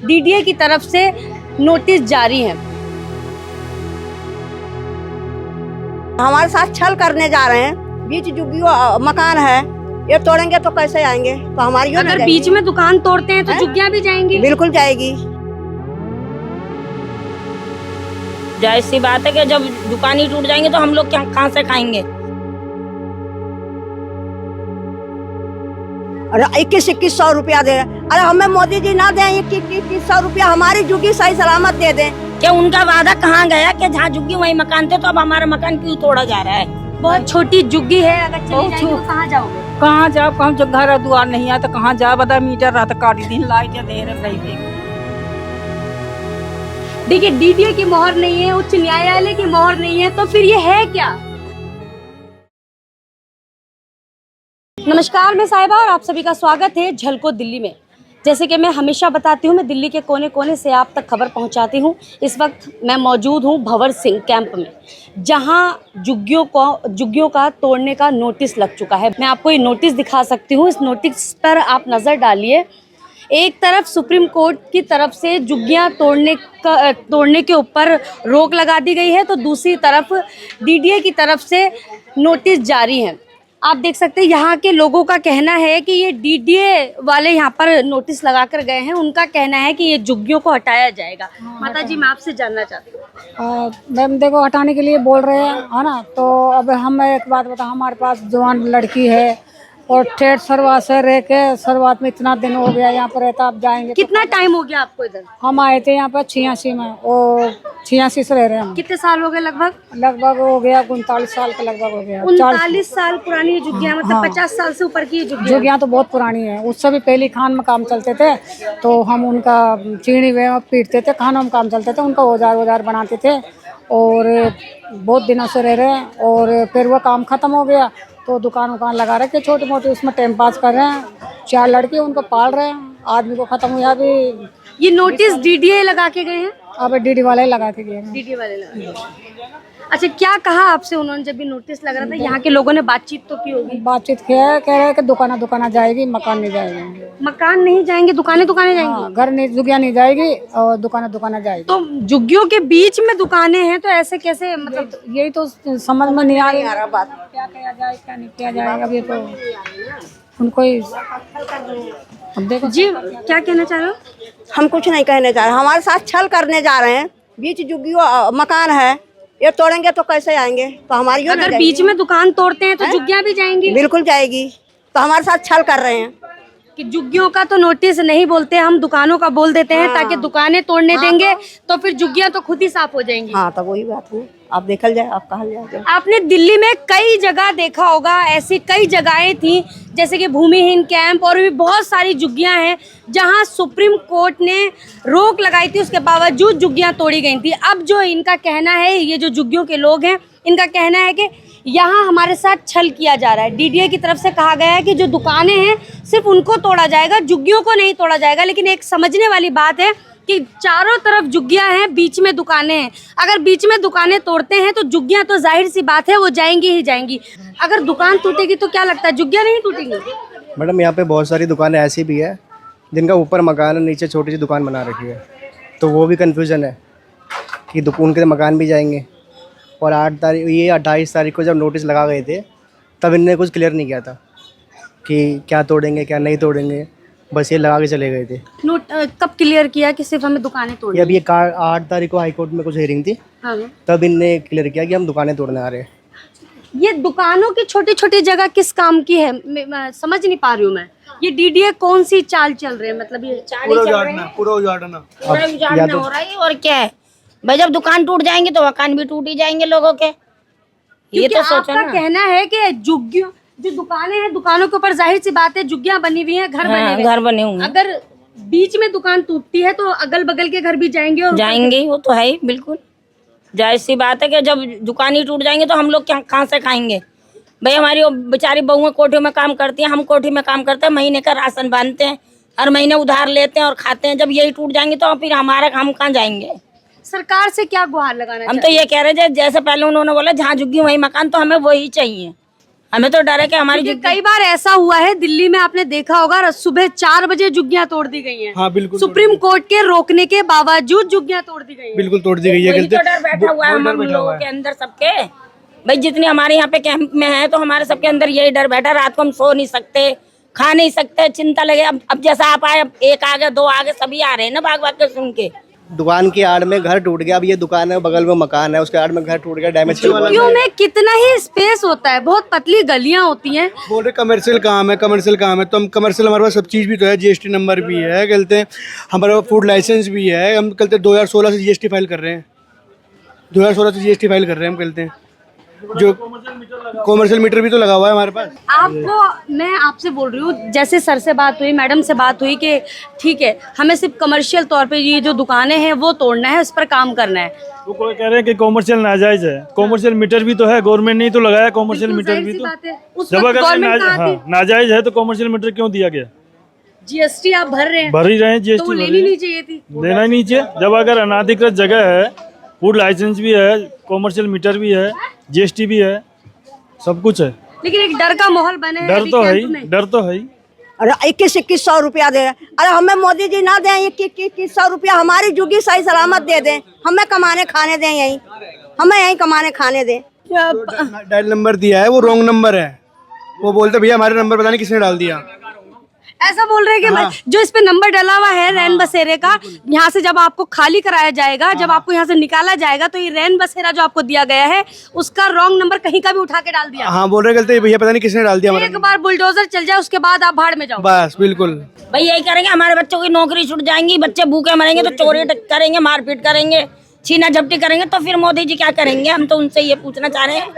DDA की तरफ से नोटिस जारी है। हमारे साथ छल करने जा रहे हैं। बीच झुग्गियों मकान है, ये तोड़ेंगे तो कैसे आएंगे? तो हमारी अगर बीच में दुकान तोड़ते हैं तो झुग्गियां भी जाएंगी। बिल्कुल जाएगी। जाहिर सी बात है कि जब दुकान ही टूट जाएंगे तो हम लोग कहाँ से खाएंगे। अरे 2100 रुपया दे रहे। अरे हमें मोदी जी ना दें 2100 रुपया, हमारी झुग्गी सही सलामत दे दें। क्या उनका वादा कहाँ गया कि जहाँ झुग्गी वही मकान थे, तो अब हमारा मकान क्यों तोड़ा जा रहा है? बहुत छोटी झुग्गी है, अगर चली जाएगी तो कहाँ जाओगे? कहाँ जाओ? कहाँ जो घर द्वार नहीं है तो कहाँ जाओ? बता मीटर रात काटी दिन लाइट दे रहे थे। देखिए, डीडीए की मोहर नहीं है, उच्च न्यायालय की मोहर नहीं है, तो फिर ये है क्या? नमस्कार, मैं साहिबा और आप सभी का स्वागत है झलको दिल्ली में। जैसे कि मैं हमेशा बताती हूँ, मैं दिल्ली के कोने कोने से आप तक खबर पहुँचाती हूँ। इस वक्त मैं मौजूद हूँ भंवर सिंह कैंप में, जहाँ झुग्गियों का तोड़ने का नोटिस लग चुका है। मैं आपको ये नोटिस दिखा सकती हूँ। इस नोटिस पर आप नज़र डालिए। एक तरफ सुप्रीम कोर्ट की तरफ से झुग्गियां तोड़ने के ऊपर रोक लगा दी गई है, तो दूसरी तरफ डीडीए की तरफ से नोटिस जारी है। आप देख सकते हैं यहाँ के लोगों का कहना है कि ये डीडीए वाले यहाँ पर नोटिस लगा कर गए हैं। उनका कहना है कि ये झुग्गियों को हटाया जाएगा। माता जी, मैं आपसे जानना चाहती हूँ। मैम देखो, हटाने के लिए बोल रहे हैं, है ना? तो अब हम एक बात बता, हमारे पास जवान लड़की है और ठेठ शुरुआत से रह के शुरुआत में इतना दिन हो गया यहाँ पर रहता। अब जाएंगे कितना टाइम हो गया आपको इधर? हम आए थे यहाँ पर 86 में और 86 से रह रहे हैं हम। कितने साल हो गए? लगभग हो गया 39 साल के लगभग हो गया। 39 साल पुरानी ये झुग्गियां, मतलब हाँ। 50 साल से ऊपर की ये झुग्गियां तो बहुत पुरानी है। उससे भी पहले खान में काम चलते थे, तो हम उनका चीनी वे पीटते थे, खानों में काम चलते थे, उनका औजार बनाते थे और बहुत दिनों से रह रहे हैं। और फिर वो काम खत्म हो गया तो दुकान लगा रहे थे छोटे मोटे, उसमें टाइम पास कर रहे हैं। 4 लड़के उनको पाल रहे हैं। आदमी को खत्म हुआ अभी। ये नोटिस डीडीए लगा के गए हैं? अब डीडी वाले लगा के गए। डीडीए वाले लगा के। अच्छा, क्या कहा आपसे उन्होंने जब ये नोटिस लग रहा था? यहाँ के लोगों ने बातचीत तो की होगी। बातचीत किया, कह रहे हैं कि दुकाना जाएगी, मकान नहीं जाएगी। मकान नहीं जाएंगे, दुकानें जाएंगी। हाँ, घर नहीं, झुग्गियां नहीं जाएगी और दुकाना जाएगी। तो झुग्गियों के बीच में दुकानें हैं, तो ऐसे कैसे? मतलब यही तो समझ में नहीं आ रहा बात, क्या किया जाए क्या नहीं किया जाए। अब ये तो उनको ही। अब देखो जी, क्या कहना चाह रहे हो? हम कुछ नहीं कहने जा रहे, हमारे साथ छल करने जा रहे हैं। बीच झुग्गियों मकान है, ये तोड़ेंगे तो कैसे आएंगे? तो हमारी अगर बीच में दुकान तोड़ते हैं तो झुग्गियां भी जाएंगी। बिल्कुल जाएगी। तो हमारे साथ छल कर रहे हैं कि झुग्गियों का तो नोटिस नहीं बोलते, हम दुकानों का बोल देते हैं। ताकि दुकानें तोड़ने देंगे तो फिर झुग्गियां तो खुद ही साफ हो जाएंगी। हाँ, तो वही बात है। आप देखल जाए, आप कहा जाए। आपने दिल्ली में कई जगह देखा होगा, ऐसी कई जगहें थी जैसे कि भूमिहीन कैंप, और भी बहुत सारी झुग्गियां हैं जहां सुप्रीम कोर्ट ने रोक लगाई थी, उसके बावजूद झुग्गियां तोड़ी गई थी। अब जो इनका कहना है, ये जो झुग्गियों के लोग हैं, इनका कहना है कि यहाँ हमारे साथ छल किया जा रहा है। डीडीए की तरफ से कहा गया है कि जो दुकानें हैं सिर्फ उनको तोड़ा जाएगा, झुग्गियों को नहीं तोड़ा जाएगा। लेकिन एक समझने वाली बात है कि चारों तरफ झुग्गियां हैं, बीच में दुकानें हैं। अगर बीच में दुकानें तोड़ते हैं तो झुग्गियां तो जाहिर सी बात है वो जाएंगी ही जाएंगी। अगर दुकान टूटेगी तो क्या लगता है झुग्गियां नहीं टूटेंगी? मैडम, यहाँ पे बहुत सारी दुकानें ऐसी भी है जिनका ऊपर मकान है, नीचे छोटी सी दुकान बना रखी है। तो वो भी कन्फ्यूज़न है कि उनके मकान भी जाएंगे। और 28 तारीख को जब नोटिस लगा गए थे, तब इनने कुछ क्लियर नहीं किया था कि क्या तोड़ेंगे क्या नहीं तोड़ेंगे, बस ये लगा के चले गए थे। कब क्लियर किया कि सिर्फ हमें दुकानें तोड़नी? ये अभी 8 तारीख को हाई कोर्ट में कुछ हियरिंग थी। हाँ। तब इनने क्लियर किया कि हम दुकानें तोड़ने आ रहे हैं। ये दुकानों की छोटी छोटी जगह किस काम की है? मैं समझ नहीं पा रही हूँ। मैं ये डीडीए कौन सी चाल चल रहे हैं? मतलब ये पूरा उजाड़ना हो रहा है। और क्या है भाई, जब दुकान टूट जाएंगे तो मकान भी टूट ही जाएंगे लोगों के। ये तो सोचो ना। कहना है कि झुग्गियों जो दुकानें हैं, दुकानों के ऊपर जाहिर सी बात है झुग्गियां बनी हुई हैं, घर बने हुए। अगर बीच में दुकान टूटती है तो अगल बगल के घर भी जाएंगे और जाएंगे, वो तो है ही। बिल्कुल जाहिर सी बात है कि जब दुकान ही टूट जाएंगे तो हम लोग कहाँ से खाएंगे? भाई, हमारी बेचारी बहुएं कोठियों में काम करती हैं, हम कोठी में काम करते हैं, महीने का राशन बांधते हैं, हर महीने उधार लेते हैं और खाते हैं। जब यही टूट जाएंगे तो फिर हम कहाँ जाएंगे? सरकार से क्या गुहार लगाना? हम तो ये कह रहे हैं जैसे पहले उन्होंने बोला जहाँ झुग्गी वही मकान, तो हमें वही चाहिए। हमें तो डर है कि हमारी क्योंकि कई बार ऐसा हुआ है दिल्ली में, आपने देखा होगा, सुबह 4 बजे झुग्गियां तोड़ दी गई हैं। हाँ बिल्कुल सुप्रीम कोर्ट के रोकने के बावजूद झुग्गियां तोड़ दी गई हैं। बिल्कुल तोड़ दी गई है। वही तो डर बैठा हुआ है हम लोगों के अंदर सबके। भाई जितने हमारे यहाँ पे कैंप में है तो हमारे सबके अंदर यही डर बैठा, रात को हम सो नहीं सकते, खा नहीं सकते, चिंता लगे। अब जैसा आप आए, अब एक आ गया, दो आ गए, सभी आ रहे हैं ना भाग भाग के सुन के। दुकान की आड़ में घर टूट गया। अब ये दुकान है, बगल में मकान है, उसके आड़ में घर टूट गया, डैमेज हुआ। झुग्गियों में कितना ही स्पेस होता है, बहुत पतली गलियां होती हैं। बोल रहे कमर्शियल काम है, कमर्शियल काम है, तो हम कमर्शियल, हमारे पास सब चीज़ भी तो है, जीएसटी नंबर भी है, कहते हैं हमारे पास फूड लाइसेंस भी है। हम कहते हैं 2016 से जीएसटी फाइल कर रहे हैं, 2016 से जीएसटी फाइल कर रहे हैं हम, कहते हैं जो कॉमर्शियल मीटर भी तो लगा हुआ है हमारे पास। आपको मैं आपसे बोल रही हूँ, जैसे सर से बात हुई, मैडम से बात हुई कि ठीक है हमें सिर्फ कमर्शियल तौर पे ये जो दुकानें हैं वो तोड़ना है, उस पर काम करना है। वो कोई कह रहे हैं कि कॉमर्शियल नाजायज है। कॉमर्शियल मीटर भी तो है, गवर्नमेंट ने ही तो लगाया कॉमर्शियल मीटर भी। तो जब अगर नाजायज है तो कॉमर्शियल मीटर क्यों दिया गया? जीएसटी आप भर रहे हैं, भर ही रहे हैं, तो जीएसटी वो लेनी नहीं चाहिए थी। देना ही नहीं चाहिए। जब अगर अनाधिकृत जगह है, फूड लाइसेंस भी है, कॉमर्शियल मीटर भी है, जीएसटी भी है, सब कुछ है, लेकिन एक डर का माहौल बने। डर तो है ही, डर तो है ही। अरे 2100 रुपया दे रहे हैं। अरे हमें मोदी जी ना दें 2100 रुपया, हमारी जुगी सही सलामत दे दें, हमें कमाने खाने दें, यहीं हमें यहीं कमाने खाने दें। डायल नंबर दिया है वो रॉन्ग नंबर है। वो बोलते भैया हमारे नंबर पता नहीं किसने डाल दिया। ऐसा बोल रहे हैं कि जो इस पे नंबर डला हुआ है रैन बसेरे का, यहाँ से जब आपको खाली कराया जाएगा, जब आपको यहाँ से निकाला जाएगा, तो ये रैन बसेरा जो आपको दिया गया है उसका रॉन्ग नंबर कहीं का भी उठा के डाल दिया। हाँ बोल रहे गलती भैया पता नहीं किसने डाल दिया। एक बार बुलडोजर चल जाए उसके बाद आप भाड़ में जाओ। बस बिल्कुल भाई यही करेंगे, हमारे बच्चों की नौकरी छूट जाएंगी, बच्चे भूखे मरेंगे, तो चोरी करेंगे, मारपीट करेंगे, छीना झपटी करेंगे, तो फिर मोदी जी क्या करेंगे? हम तो उनसे ये पूछना चाह रहे हैं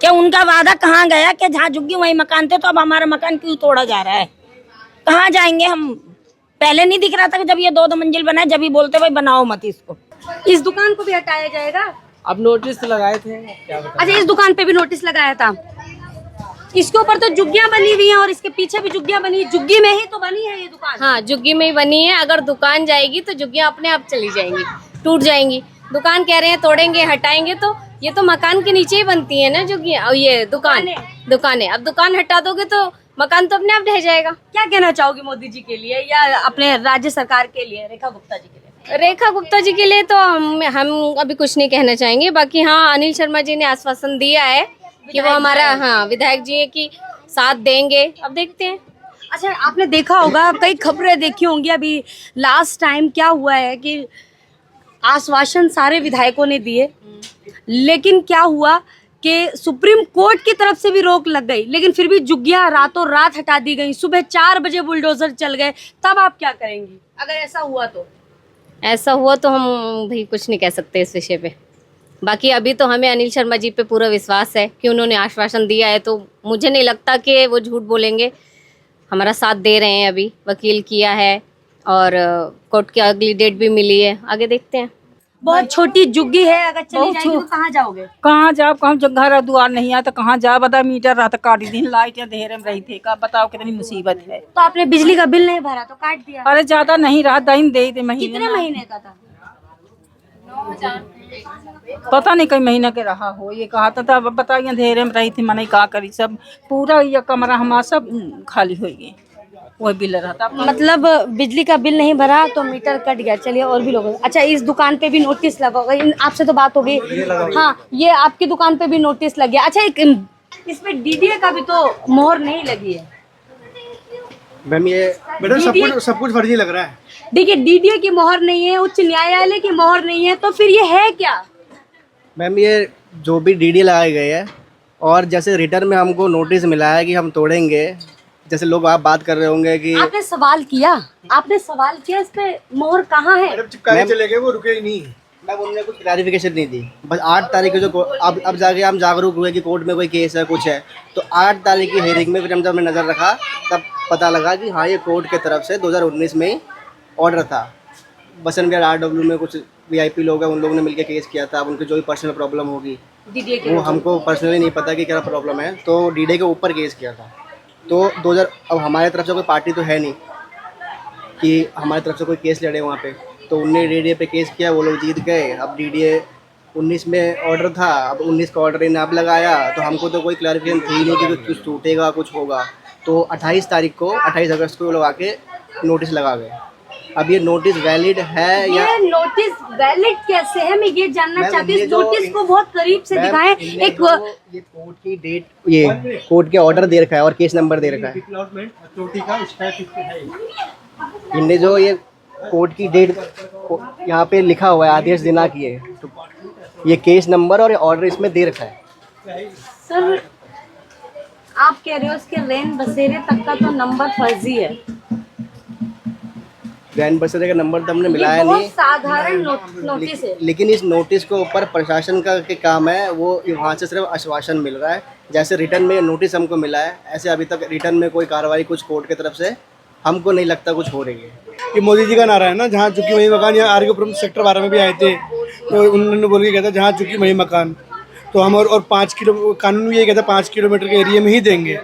कि उनका वादा कहाँ गया कि जहाँ झुग्गी वही मकान थे, तो अब हमारा मकान क्यों तोड़ा जा रहा है? कहाँ जाएंगे हम? पहले नहीं दिख रहा था कि जब ये 2-2 मंजिल बना है, जब ही बोलते भाई बनाओ मत इसको। इस दुकान को भी हटाया जाएगा। अब नोटिस लगाए थे, क्या बता। अच्छा, इस दुकान पे भी नोटिस लगाया था। इसके ऊपर तो झुग्गियां बनी हुई हैं और इसके पीछे भी झुग्गियां बनी, झुग्गी में ही तो बनी है ये दुकान। हाँ, झुग्गी में ही बनी है। अगर दुकान जाएगी तो झुग्गियां अपने आप चली जाएंगी, टूट जाएंगी। दुकान कह रहे हैं तोड़ेंगे, हटाएंगे, तो ये तो मकान के नीचे ही बनती है ना झुग्गियां, और ये दुकानें। अब दुकान हटा दोगे तो मकान तो अपने आप ढह जाएगा। क्या कहना चाहोगी मोदी जी के लिए या अपने राज्य सरकार के लिए, रेखा गुप्ता जी के लिए? रेखा गुप्ता जी के लिए तो हम अभी कुछ नहीं कहना चाहेंगे। बाकी हाँ, अनिल शर्मा जी ने आश्वासन दिया है कि वो हमारा, हाँ, विधायक जी की साथ देंगे। अब देखते हैं। अच्छा, आपने देखा होगा, कई खबरें देखी होंगी, अभी लास्ट टाइम क्या हुआ है कि आश्वासन सारे विधायकों ने दिए, लेकिन क्या हुआ कि सुप्रीम कोर्ट की तरफ से भी रोक लग गई, लेकिन फिर भी झुग्गियां रातों रात हटा दी गई। सुबह 4 बजे बुलडोजर चल गए। तब आप क्या करेंगी अगर ऐसा हुआ तो? ऐसा हुआ तो हम भाई कुछ नहीं कह सकते इस विषय पे। बाकी अभी तो हमें अनिल शर्मा जी पे पूरा विश्वास है कि उन्होंने आश्वासन दिया है, तो मुझे नहीं लगता कि वो झूठ बोलेंगे। हमारा साथ दे रहे हैं, अभी वकील किया है और कोर्ट की अगली डेट भी मिली है, आगे देखते हैं। बहुत छोटी झुग्गी है, अगर चली जाएगी तो कहाँ जाओगे? कहाँ जाओ, कहाँ जो घर द्वार नहीं है तो कहाँ जा? बता, मीटर रहा था काट दिन, लाइट अंधेरे में रही थी, का बताओ कितनी मुसीबत है। तो आपने बिजली का बिल नहीं भरा तो काट दिया? अरे ज्यादा नहीं रहा, दिन दे थे महीने। कितने महीने का था? पता नहीं कई महीने के रहा हो, ये कहा था। अब बताइए अंधेरे में रही थी, मैंने कहा करी, सब पूरा ये कमरा हमारा सब खाली हो गई, वही बिल रहा था। मतलब बिजली का बिल नहीं भरा तो मीटर कट गया। चलिए, और भी लोग। अच्छा, इस दुकान पे भी नोटिस लगा होगा, आपसे तो बात हो गई। हाँ, ये आपकी दुकान पे भी नोटिस लग गया। अच्छा, एक इसमें डीडीए का भी तो मोहर नहीं लगी है मैम। ये बेटा सब कुछ फर्जी लग रहा है। देखिए, डीडीए की मोहर नहीं है, उच्च न्यायालय की मोहर नहीं है, तो फिर ये है क्या? मैम, ये जो भी डीडी लगाए गए हैं और जैसे रिटर्न में हमको नोटिस मिला है कि हम तोड़ेंगे, जैसे लोग आप बात कर रहे होंगे कि आपने सवाल किया, इस पे मोहर कहाँ है? चले गए, वो रुके ही नहीं। मैम, उन्होंने कुछ क्लैरिफिकेशन नहीं दी। बस 8 तारीख को जो अब जाके हम जागरूक हुए कि कोर्ट में कोई केस है, कुछ है, तो 8 तारीख की हेयरिंग में फिर जब हमने नज़र रखा तब पता लगा कि हाँ, ये कोर्ट की तरफ से 2019 में ऑर्डर था। बसन विहार RW में कुछ VIP लोग हैं, उन लोगों ने मिलकर केस किया था। अब उनकी जो भी पर्सनल प्रॉब्लम होगी वो हमको पर्सनली नहीं पता कि क्या प्रॉब्लम है, तो डीडीए के ऊपर केस किया था। तो 2000 अब हमारे तरफ से कोई पार्टी तो है नहीं कि हमारी तरफ से कोई केस लड़े वहाँ पे, तो उनने डीडीए पे केस किया, वो लोग जीत गए। अब डीडीए 19 में ऑर्डर था, अब 19 का ऑर्डर इन्हें अब लगाया, तो हमको तो कोई क्लैरिफिकेशन थी नहीं कि कुछ टूटेगा कुछ होगा। तो 28 अगस्त को लगा के नोटिस लगा गए। अब ये नोटिस वैलिड है या ये नोटिस वैलिड कैसे है, मैं ये जानना चाहती हूँ। इस नोटिस को बहुत करीब से दिखाएं। एक ये कोर्ट की डेट, ये कोर्ट के ऑर्डर दे रखा है और केस नंबर दे रखा है। इनने जो ये कोर्ट की डेट यहाँ पे लिखा हुआ है, आदेश दिना की है, तो ये केस नंबर और ऑर्डर इसमें दे रखा है। सर आप कह रहे हो इसके रैन बसेरे तक का तो नंबर फर्जी है। रैन बसेरे का नंबर तो हमने मिलाया बहुत नहीं, साधारण नोटिस है। लेकिन इस नोटिस के ऊपर प्रशासन का के काम है, वो वहाँ से सिर्फ आश्वासन मिल रहा है। जैसे रिटर्न में नोटिस हमको मिला है, ऐसे अभी तक रिटर्न में कोई कार्रवाई कुछ कोर्ट की तरफ से हमको नहीं लगता कुछ हो रही है। ये मोदी जी का नारा है ना, जहाँ चुकी वही मकान। यहाँ आरकेपुरम सेक्टर 12 में भी आए थे, तो उन्होंने बोल के कहता जहाँ चुकी वही मकान। तो हम और 5 किलो कानून यही कहता 5 किलोमीटर के एरिया में ही देंगे।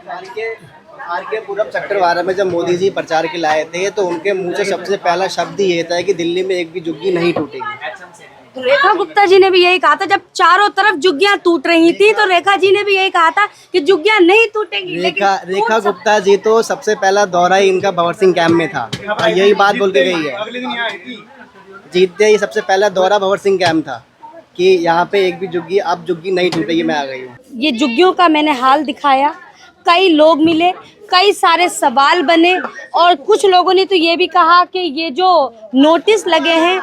आरकेपुरम सेक्टर 12 में जब मोदी जी प्रचार के लाए थे, तो उनके मुंह से सबसे पहला शब्द ये था कि दिल्ली में एक भी झुग्गी नहीं टूटेगी। रेखा गुप्ता जी ने भी यही कहा था, जब चारों तरफ झुग्गियां टूट रही थी तो रेखा जी ने भी यही कहा था कि झुग्गियां नहीं टूटेंगी। रेखा गुप्ता जी तो सबसे पहला दौरा ही इनका भंवर सिंह कैंप में था, यही बात बोल के गई है। जीतते ही सबसे पहला दौरा भंवर सिंह कैंप था कि यहाँ पे एक भी झुग्गी, अब झुग्गी नहीं टूटेगी, मैं आ गई हूँ। ये झुग्गियों का मैंने हाल दिखाया, कई लोग मिले, कई सारे सवाल बने, और कुछ लोगों ने तो ये भी कहा कि ये जो नोटिस लगे हैं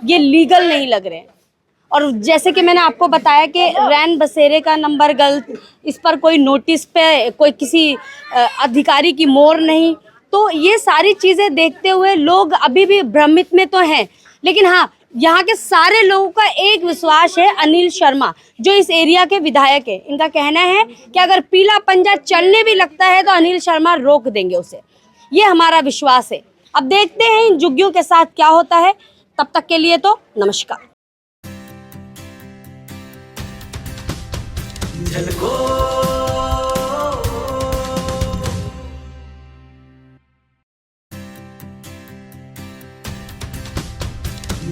ये लीगल नहीं लग रहे। और जैसे कि मैंने आपको बताया कि रैन बसेरे का नंबर गलत, इस पर कोई नोटिस पे कोई किसी अधिकारी की मोहर नहीं, तो ये सारी चीज़ें देखते हुए लोग अभी भी भ्रमित में तो हैं। लेकिन हाँ, यहाँ के सारे लोगों का एक विश्वास है, अनिल शर्मा जो इस एरिया के विधायक है, इनका कहना है कि अगर पीला पंजा चलने भी लगता है तो अनिल शर्मा रोक देंगे उसे, ये हमारा विश्वास है। अब देखते हैं इन झुग्गियों के साथ क्या होता है। तब तक के लिए तो नमस्कार।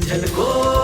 झलको